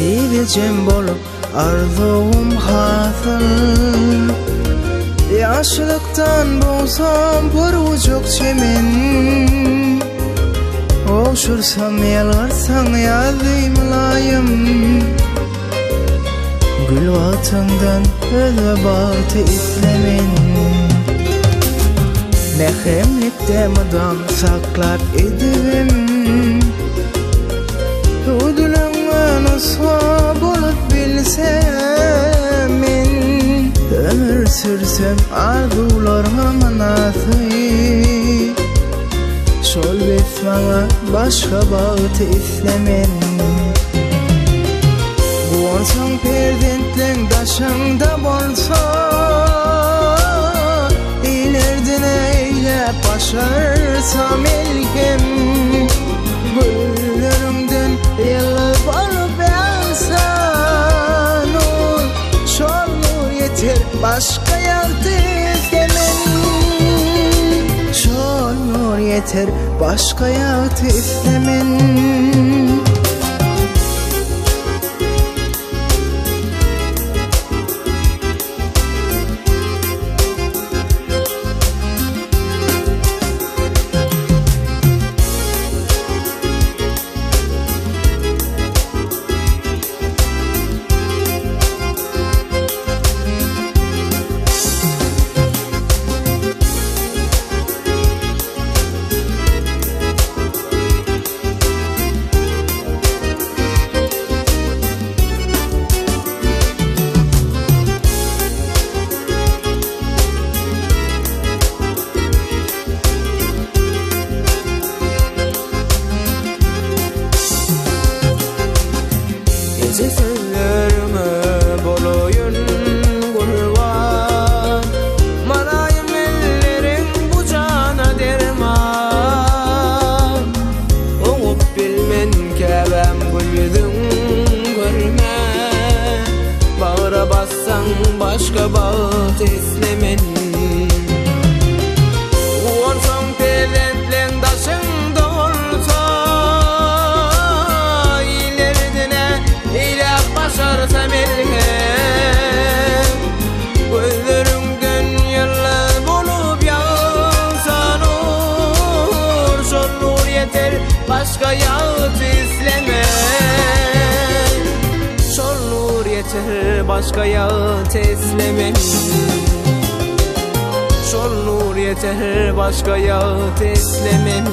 edileceğim bolup arzuum hasıl. Yaşlıktan boğsam burucuk çemen, oşursam yalvarsan yazayım. Gül vatından özebatı islemen, nehemlikte mıdan saklar edivim. Ödülünden asla bulup bilsemin, ömür sürsem arzularıma manası. Şol besmana başka bağıtı islemen. Guonsan perdentlen daşında bolsa, ilerden eyle başarsam elgem. Güllerimden yılıp alıp yansan, şol nur yeter başka yardı istemem. Şol nur yeter başka yardı istemem. Gece sözlerime boloyun kurban, manayım ellerin bu cana derman. Oğup bilmen kebem gülüdün görme, bağıra bassan başka bağıt islemen. Uğursan pelentlen daşında olsa, başarsam elhem. Gözlerimden yıldız bulup yağsan nur, şol nur yeter başka yağıt islemem. Şol nur yeter başka yağıt islemem. Şol nur yeter başka yağıt islemem.